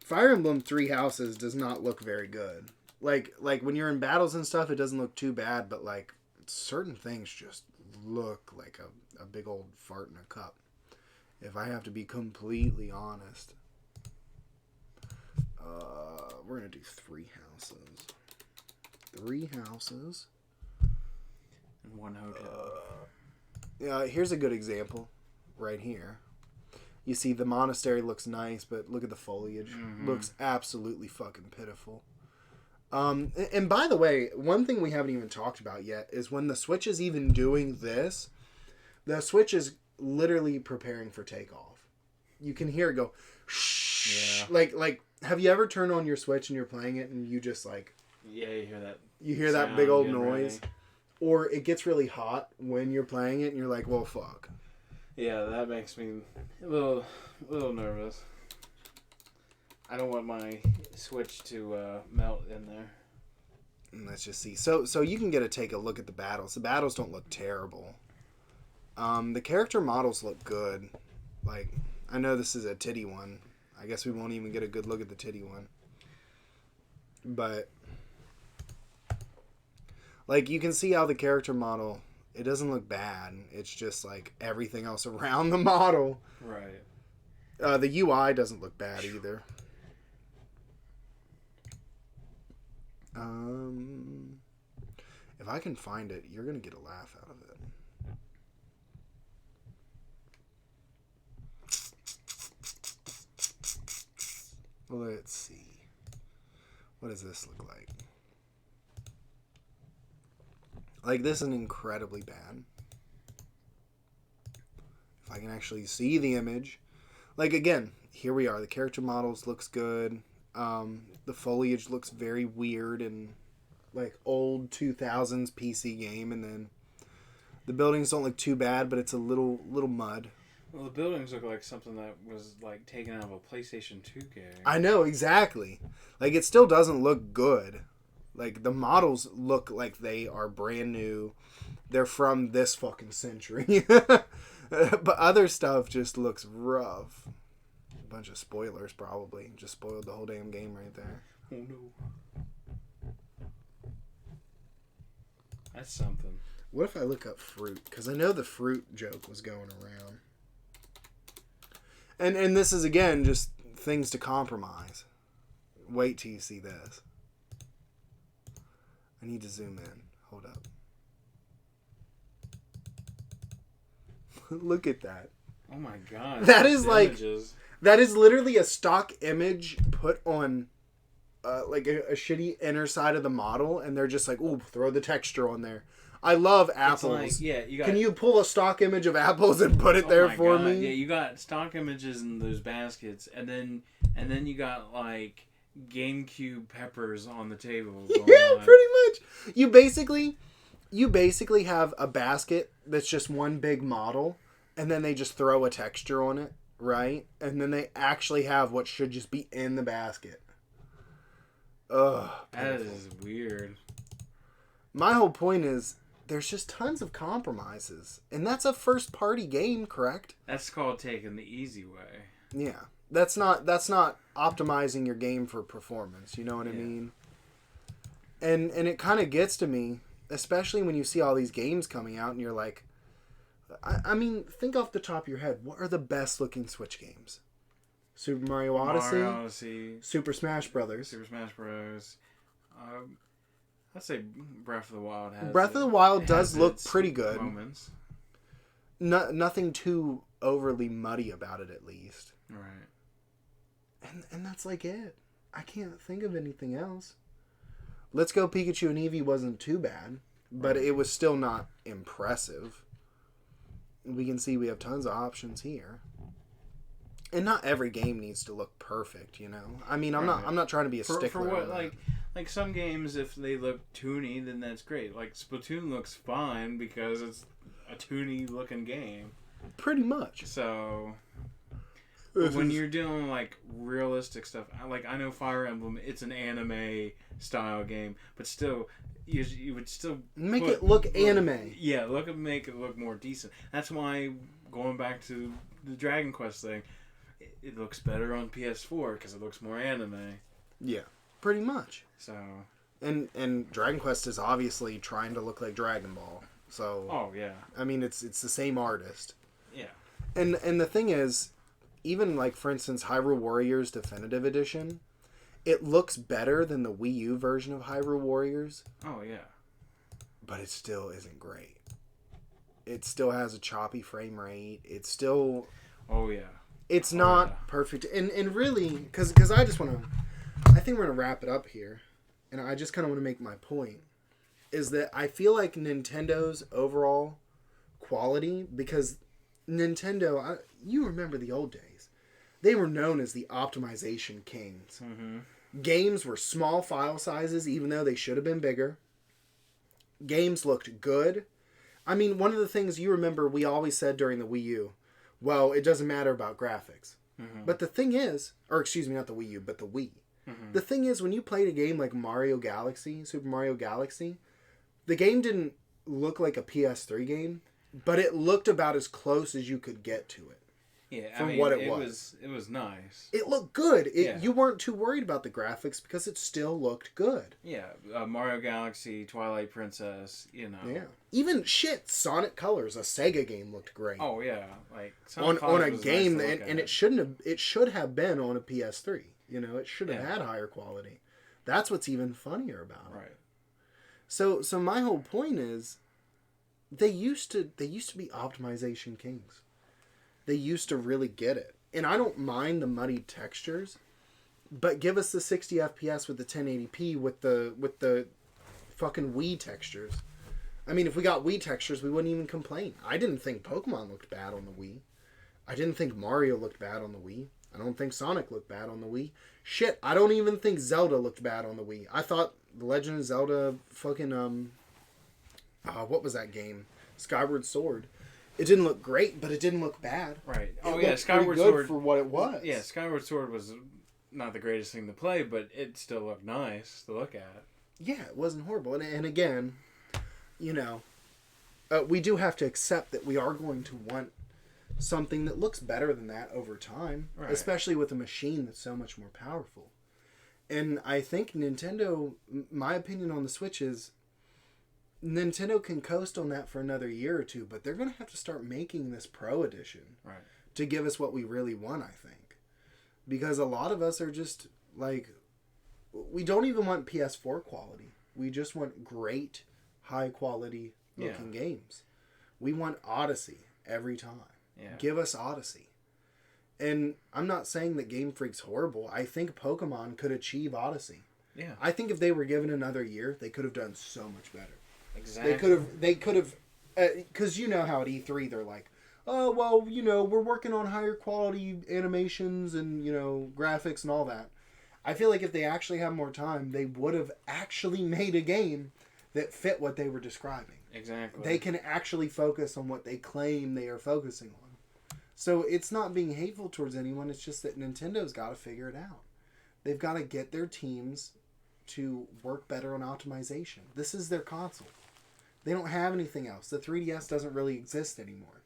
Fire Emblem Three Houses does not look very good. Like when you're in battles and stuff, it doesn't look too bad, but like certain things just look like a big old fart in a cup. If I have to be completely honest. We're going to do Three Houses. Three Houses. And one hotel. Here's a good example. Right here. You see the monastery looks nice, but look at the foliage. Looks absolutely fucking pitiful. And by the way, one thing we haven't even talked about yet is when the Switch is even doing this, the Switch is literally preparing for takeoff. You can hear it go, shh. Yeah. Like, have you ever turned on your Switch and you're playing it and you just like... Yeah, you hear that. You hear that big old noise. Ready. Or it gets really hot when you're playing it and you're like, well, fuck. Yeah, that makes me a little nervous. I don't want my Switch to melt in there. Let's just see. So you can take a look at the battles. The battles don't look terrible. The character models look good. Like, I know this is a titty one. I guess we won't even get a good look at the titty one. But, like, you can see how the character model, it doesn't look bad. It's just, like, everything else around the model. Right. The UI doesn't look bad either. If I can find it, you're gonna get a laugh out of it. Let's see. What does this look like? Like, this is incredibly bad. If I can actually see the image. Like, again, here we are. The character models looks good. The foliage looks very weird and like old 2000s PC game. And then the buildings don't look too bad, but it's a little mud. Well, the buildings look like something that was like taken out of a PlayStation 2 game. I know, exactly. Like, it still doesn't look good. Like, the models look like they are brand new. They're from this fucking century. But other stuff just looks rough. A bunch of spoilers, probably. Just spoiled the whole damn game right there. Oh, no. That's something. What if I look up fruit? Because I know the fruit joke was going around. And this is, again, just things to compromise. Wait till you see this. I need to zoom in. Hold up. Look at that. Oh my god. That is like... Images. That is literally a stock image put on like a shitty inner side of the model. And they're just like, ooh, throw the texture on there. I love apples. Like, yeah, you got, can you pull a stock image of apples and put it there for me? Yeah, you got stock images in those baskets, and then you got like GameCube peppers on the table. Yeah, pretty much. You basically have a basket that's just one big model, and then they just throw a texture on it, right? And then they actually have what should just be in the basket. Ugh. That is weird. My whole point is, there's just tons of compromises. And that's a first party game, correct? That's called taking the easy way. Yeah. That's not optimizing your game for performance, you know what I mean? And it kind of gets to me, especially when you see all these games coming out and you're like, I mean, think off the top of your head, what are the best looking Switch games? Super Mario Odyssey, Super Smash Brothers. I'd say Breath of the Wild has Breath of the Wild does look pretty good. Moments. Nothing too overly muddy about it, at least. Right. And that's like it. I can't think of anything else. Let's Go Pikachu and Eevee wasn't too bad, but it was still not impressive. We can see we have tons of options here. And not every game needs to look perfect, you know. I mean, I'm not trying to be a stickler. For what, like some games, if they look toony, then that's great. Like Splatoon looks fine because it's a toony looking game. Pretty much. So, but when you're doing like realistic stuff, like I know Fire Emblem, it's an anime style game, but still, you would still make it look anime. Yeah, make it look more decent. That's why going back to the Dragon Quest thing. It looks better on PS4 because it looks more anime. Yeah, pretty much. So, and Dragon Quest is obviously trying to look like Dragon Ball. So, oh yeah. I mean, it's the same artist. Yeah. And the thing is, even like for instance, Hyrule Warriors Definitive Edition, it looks better than the Wii U version of Hyrule Warriors. Oh yeah. But it still isn't great. It still has a choppy frame rate. It's still. Oh yeah. It's not perfect. And really, because I just want to... I think we're going to wrap it up here. And I just kind of want to make my point. Is that I feel like Nintendo's overall quality... Because Nintendo... you remember the old days. They were known as the optimization kings. Mm-hmm. Games were small file sizes, even though they should have been bigger. Games looked good. I mean, one of the things you remember we always said during the Wii U... Well, it doesn't matter about graphics. Mm-hmm. But the thing is, or excuse me, not the Wii U, but the Wii. Mm-hmm. The thing is, when you played a game like Mario Galaxy, Super Mario Galaxy, the game didn't look like a PS3 game, but it looked about as close as you could get to it. Yeah, what it was. It was nice. It looked good. You weren't too worried about the graphics because it still looked good. Yeah, Mario Galaxy, Twilight Princess, you know. Yeah. Even Sonic Colors, a Sega game, looked great. Oh yeah, like on a game nice and it should have been on a PS3. You know, it should have had higher quality. That's what's even funnier about it. Right. So my whole point is, they used to be optimization kings. They used to really get it. And I don't mind the muddy textures, but give us the 60 FPS with the 1080p with the fucking Wii textures. I mean, if we got Wii textures, we wouldn't even complain. I didn't think Pokemon looked bad on the Wii. I didn't think Mario looked bad on the Wii. I don't think Sonic looked bad on the Wii. Shit, I don't even think Zelda looked bad on the Wii. I thought The Legend of Zelda fucking, what was that game? Skyward Sword. It didn't look great, but it didn't look bad. Right. Skyward Sword for what it was. Yeah, Skyward Sword was not the greatest thing to play, but it still looked nice to look at. Yeah, it wasn't horrible. And again, you know, we do have to accept that we are going to want something that looks better than that over time, right. Especially with a machine that's so much more powerful. And I think Nintendo, my opinion on the Switch is, Nintendo can coast on that for another year or two, but they're going to have to start making this Pro Edition to give us what we really want, I think. Because a lot of us are just, like, we don't even want PS4 quality. We just want great, high-quality looking games. We want Odyssey every time. Yeah. Give us Odyssey. And I'm not saying that Game Freak's horrible. I think Pokemon could achieve Odyssey. Yeah. I think if they were given another year, they could have done so much better. Exactly. They could have, because you know how at E3 they're like, oh, well, you know, we're working on higher quality animations and, you know, graphics and all that. I feel like if they actually had more time, they would have actually made a game that fit what they were describing. Exactly. They can actually focus on what they claim they are focusing on. So it's not being hateful towards anyone. It's just that Nintendo's got to figure it out. They've got to get their teams to work better on optimization. This is their console. They don't have anything else. The 3DS doesn't really exist anymore.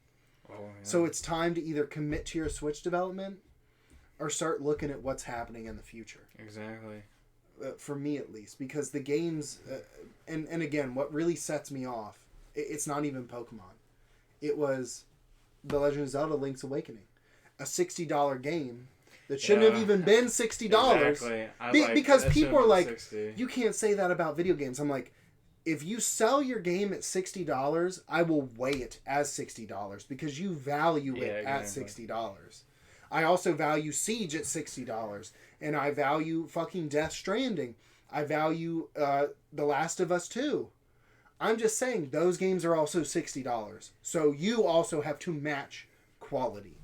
Oh, yeah. So it's time to either commit to your Switch development or start looking at what's happening in the future. Exactly. For me, at least. Because the games... and again, what really sets me off, it's not even Pokemon. It was The Legend of Zelda Link's Awakening. A $60 game that shouldn't have even been $60. Exactly. Because people are like, 60. You can't say that about video games. I'm like, if you sell your game at $60, I will weigh it as $60 because you value it at $60. I also value Siege at $60, and I value fucking Death Stranding. I value The Last of Us 2. I'm just saying those games are also $60. So you also have to match quality.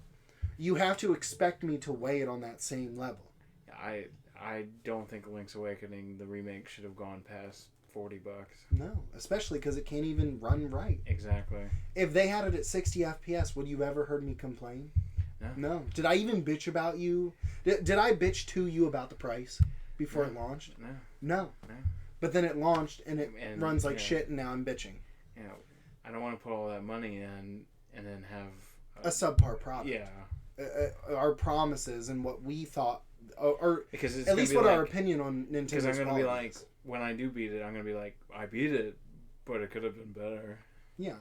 You have to expect me to weigh it on that same level. I don't think Link's Awakening, the remake, should have gone past $40. No, especially because it can't even run right. Exactly. If they had it at 60 FPS, would you ever heard me complain? No. Did I even bitch about you? Did I bitch to you about the price before it launched? No. But then it launched and it runs like shit, and now I'm bitching. You know, I don't want to put all that money in and then have a subpar product. Yeah. Our promises and what we thought, or because it's at least what our opinion on Nintendo's because I'm gonna be like, when I do beat it, I'm gonna be like, I beat it, but it could have been better. Yeah.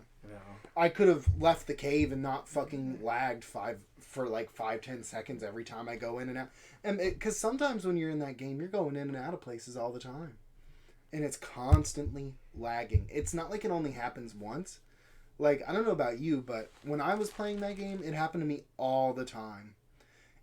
I could have left the cave and not fucking lagged 5-10 seconds every time I go in and out. And because sometimes when you're in that game, you're going in and out of places all the time. And it's constantly lagging. It's not like it only happens once. Like, I don't know about you, but when I was playing that game, it happened to me all the time.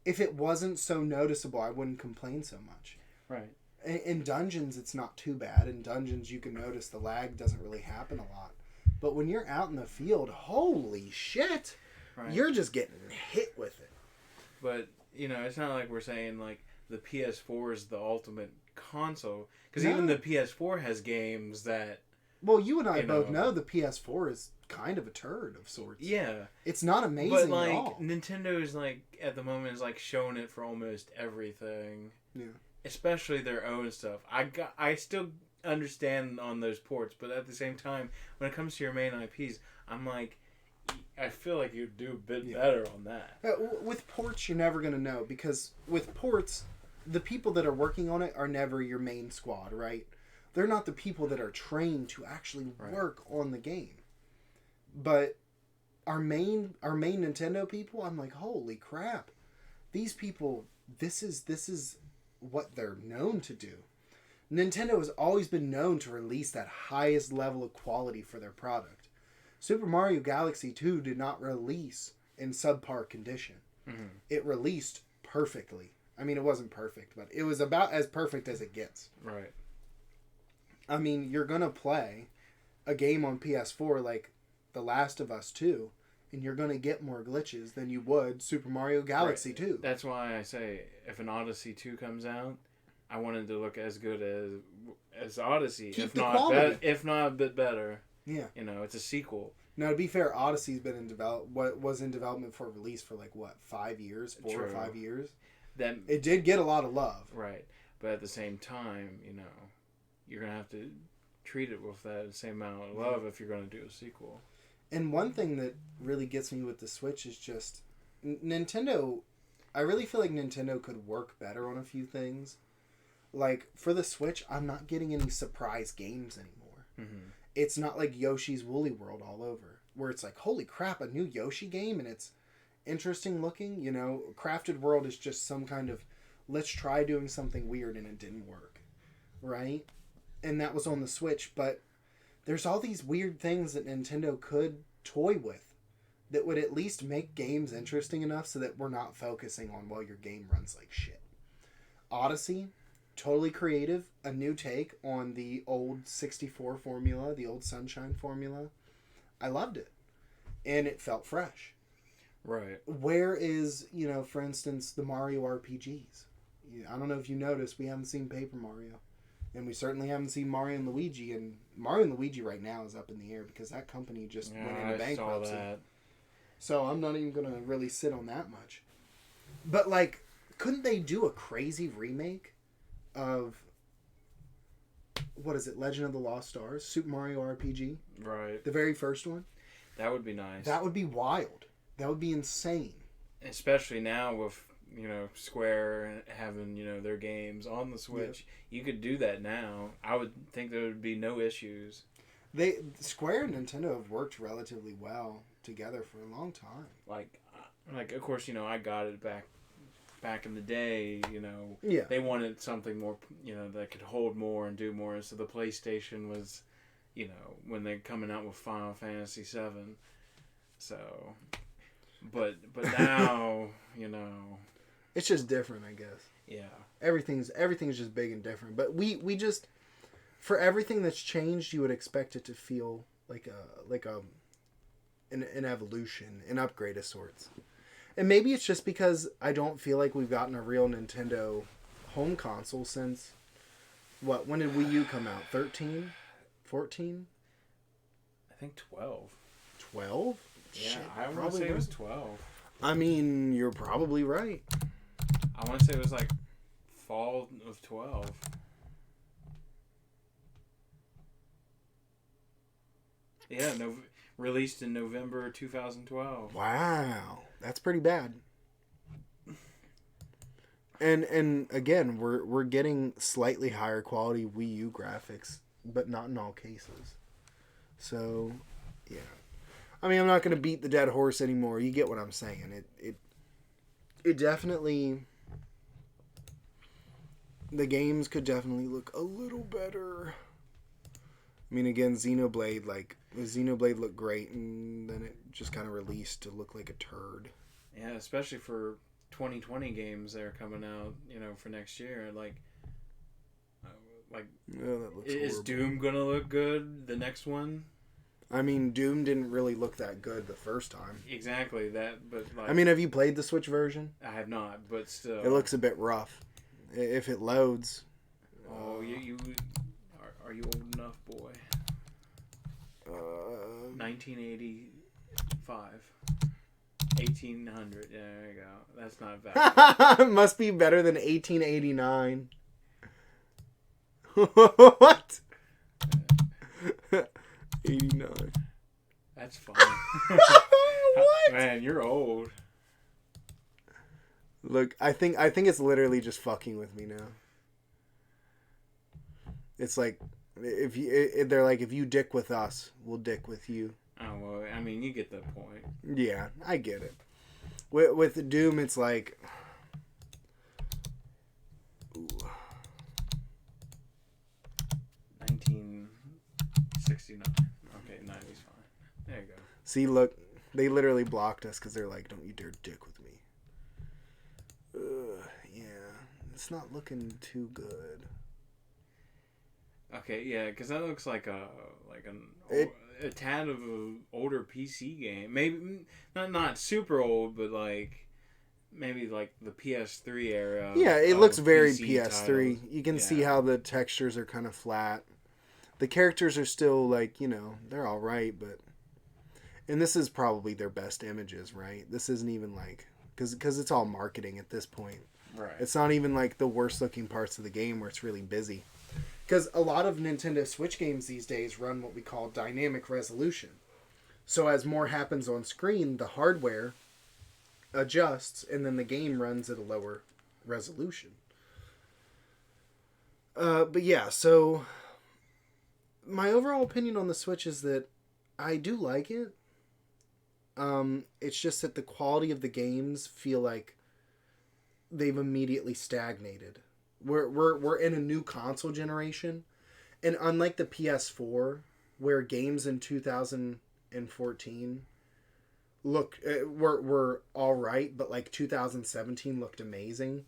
If it wasn't so noticeable, I wouldn't complain so much. Right. In dungeons, it's not too bad. In dungeons, you can notice the lag doesn't really happen a lot. But when you're out in the field, holy shit, you're just getting hit with it. But, you know, it's not like we're saying, like, the PS4 is the ultimate console. Because even the PS4 has games that... Well, you and I both know the PS4 is kind of a turd of sorts. Yeah. It's not amazing at all. Nintendo is, like, at the moment, is, like, showing it for almost everything. Yeah. Especially their own stuff. I still understand on those ports, but at the same time, when it comes to your main IPs, I'm like, I feel like you do a bit better on that. With ports, you're never going to know, because with ports, the people that are working on it are never your main squad, right? They're not the people that are trained to actually work on the game. But our main Nintendo people, I'm like, holy crap. These people, this is what they're known to do. Nintendo has always been known to release that highest level of quality for their product. Super Mario Galaxy 2 did not release in subpar condition. Mm-hmm. It released perfectly. I mean, it wasn't perfect, but it was about as perfect as it gets. Right. I mean, you're going to play a game on PS4 like The Last of Us 2, and you're going to get more glitches than you would Super Mario Galaxy 2. That's why I say, if an Odyssey 2 comes out, I want it to look as good as Odyssey. Keep if the not quality. if not a bit better. Yeah. You know, it's a sequel. Now, to be fair, Odyssey's been in was in development for release for like, what, 5 years? 4 or 5 years? Then It did get a lot of love. Right. But at the same time, you know, you're going to have to treat it with that same amount of love if you're going to do a sequel. And one thing that really gets me with the Switch is just Nintendo. I really feel like Nintendo could work better on a few things. Like, for the Switch, I'm not getting any surprise games anymore. Mm-hmm. It's not like Yoshi's Woolly World all over, where it's like, holy crap, a new Yoshi game, and it's interesting looking. You know, Crafted World is just some kind of, let's try doing something weird, and it didn't work. Right? And that was on the Switch, but there's all these weird things that Nintendo could toy with that would at least make games interesting enough so that we're not focusing on, well, your game runs like shit. Odyssey, totally creative, a new take on the old 64 formula, the old Sunshine formula. I loved it. And it felt fresh. Right. Where is, you know, for instance, the Mario RPGs? I don't know if you noticed, we haven't seen Paper Mario. And we certainly haven't seen Mario and Luigi. And Mario and Luigi right now is up in the air because that company just went into bankruptcy. Saw that. So I'm not even going to really sit on that much. But, like, couldn't they do a crazy remake of, what is it, Legend of the Lost Stars? Super Mario RPG? Right. The very first one? That would be nice. That would be wild. That would be insane. Especially now with, you know, Square having, you know, their games on the Switch. Yeah. You could do that now. I would think there would be no issues. Square and Nintendo have worked relatively well together for a long time. Like of course, you know, I got it back in the day, you know. Yeah. They wanted something more, you know, that could hold more and do more. So the PlayStation was, you know, when they're coming out with Final Fantasy VII. So, but now, you know, it's just different, I guess. Yeah. Everything's just big and different. But we just, for everything that's changed, you would expect it to feel like an evolution, an upgrade of sorts. And maybe it's just because I don't feel like we've gotten a real Nintendo home console since, when did Wii U come out? 13? 14? I think 12. 12? Yeah, shit, I want to say it was 12. I mean, you're probably right. I want to say it was like fall of 12. Yeah, released in November 2012. Wow, that's pretty bad. And again, we're getting slightly higher quality Wii U graphics, but not in all cases. So, yeah. I mean, I'm not going to beat the dead horse anymore. You get what I'm saying. It definitely, the games could definitely look a little better. I mean, again, Xenoblade looked great, and then it just kind of released to look like a turd. Yeah, especially for 2020 games that are coming out, you know, for next year. Like, that looks is horrible. Doom gonna look good? The next one? I mean, Doom didn't really look that good the first time. Exactly that, but like, I mean, have you played the Switch version? I have not, but still, it looks a bit rough. If it loads. Oh, you are you old enough, boy? 1985. 1800. Yeah, there you go. That's not bad. Must be better than 1889. What? 89. That's fine. What? Man, you're old. Look, I think it's literally just fucking with me now. It's like they're like, if you dick with us, we'll dick with you. Oh well, I mean, you get the point. Yeah, I get it. With Doom, it's like, ooh. 69. Okay, 90's fine. There you go. See, look, they literally blocked us because they're like, don't you dare dick with me. Yeah, it's not looking too good. Okay, yeah, because that looks like a tad of an older PC game. Maybe not super old, but like maybe like the PS3 era. Yeah, it looks very PC PS3. titles. You can see how the textures are kind of flat. The characters are still like, they're all right, but and this is probably their best images, right? This isn't even like because it's all marketing at this point. Right. It's not even like the worst looking parts of the game where it's really busy. Because a lot of Nintendo Switch games these days run what we call dynamic resolution. So as more happens on screen, the hardware adjusts and then the game runs at a lower resolution. But yeah, so my overall opinion on the Switch is that I do like it. It's just that the quality of the games feel like they've immediately stagnated. We're in a new console generation, and unlike the PS4, where games in 2014 were all right, but like 2017 looked amazing.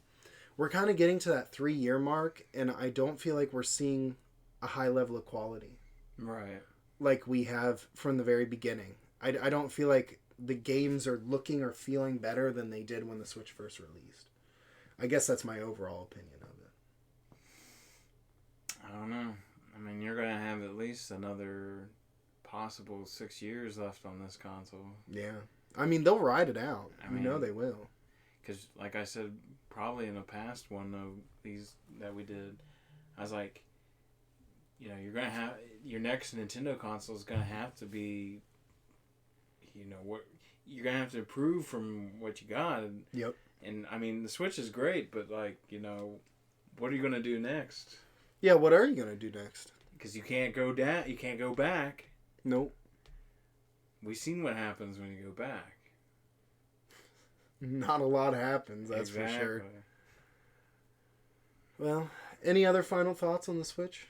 We're kind of getting to that 3-year mark, and I don't feel like we're seeing a high level of quality. Right. Like we have from the very beginning. I don't feel like the games are looking or feeling better than they did when the Switch first released. I guess that's my overall opinion of it. I don't know. I mean, you're going to have at least another possible 6 years left on this console. Yeah. I mean, they'll ride it out. I mean, they will. Because, like I said, probably in a past one of these that we did, I was like, you're going to have... Your next Nintendo console is going to have to be... what you're going to have to improve from what you got. Yep. And, I mean, the Switch is great, but, like, what are you going to do next? Yeah, what are you going to do next? Because you can't go down. You can't go back. Nope. We've seen what happens when you go back. Not a lot happens, that's exactly. for sure. Well, any other final thoughts on the Switch?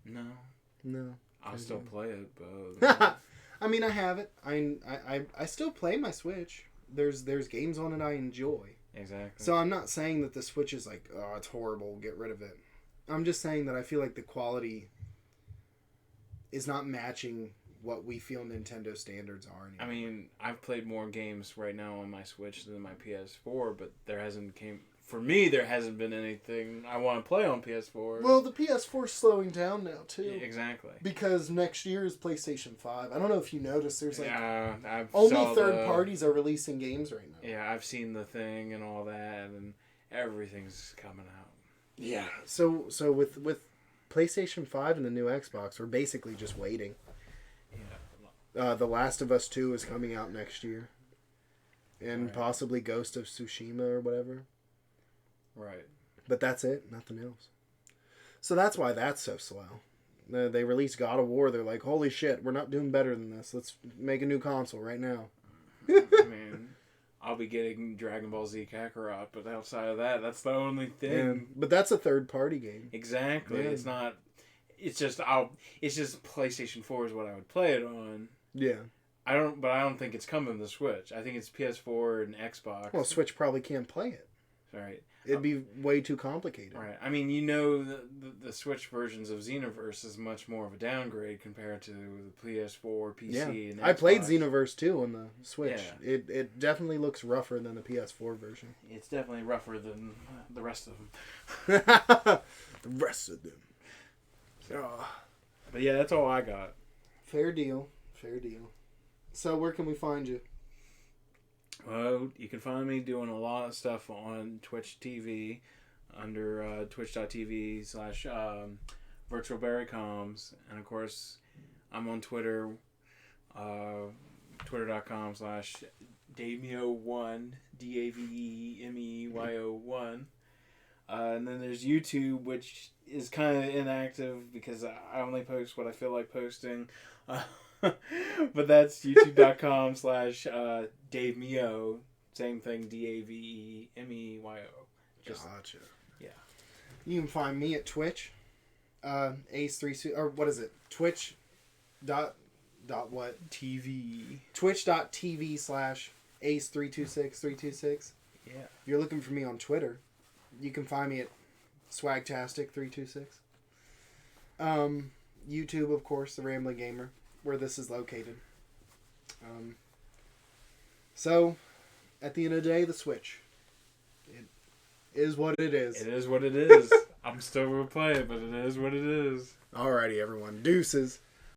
No. I'll still play it, but... I mean, I have it. I still play my Switch. There's games on it I enjoy. Exactly. So I'm not saying that the Switch is like, oh, it's horrible, get rid of it. I'm just saying that I feel like the quality is not matching what we feel Nintendo standards are anymore. I mean, I've played more games right now on my Switch than my PS4, but there hasn't been anything I want to play on PS4. Well, the PS4's slowing down now, too. Exactly. Because next year is PlayStation 5. I don't know if you noticed, there's like... Yeah, only third parties are releasing games right now. Yeah, I've seen the thing and all that, and everything's coming out. Yeah. So with PlayStation 5 and the new Xbox, we're basically just waiting. Yeah. The Last of Us 2 is coming out next year. And possibly Ghost of Tsushima or whatever. Right. But that's it. Nothing else. So that's why that's so slow. They released God of War. They're like, holy shit, we're not doing better than this. Let's make a new console right now. I mean, I'll be getting Dragon Ball Z Kakarot, but outside of that, that's the only thing. Yeah, but that's a third-party game. Exactly. Yeah. It's not... It's just PlayStation 4 is what I would play it on. Yeah. I don't think it's coming to the Switch. I think it's PS4 and Xbox. Well, Switch probably can't play it. Right. It'd be way too complicated. Right. I mean, the Switch versions of Xenoverse is much more of a downgrade compared to the PS4, PC, and Xbox. I played Xenoverse 2 on the Switch. Yeah. It definitely looks rougher than the PS4 version. It's definitely rougher than the rest of them. The rest of them. Oh. But yeah, that's all I got. Fair deal. So where can we find you? Well, you can find me doing a lot of stuff on Twitch TV under twitch.tv/virtualberrycoms. And of course, I'm on Twitter, twitter.com/DaveMeo1, DAVEMEYO1. And then there's YouTube, which is kind of inactive because I only post what I feel like posting. But that's youtube.com/DaveMeo. Same thing, DAVEMEYO. Gotcha. Yeah. You can find me at Twitch. Ace3, or what is it? Twitch dot what? TV. Twitch.tv/Ace326326. Yeah. If you're looking for me on Twitter, you can find me at Swagtastic326. YouTube, of course, The Rambling Gamer, where this is located. So, at the end of the day, the Switch. It is what it is. It is what it is. I'm still going to play it, but it is what it is. Alrighty, everyone. Deuces.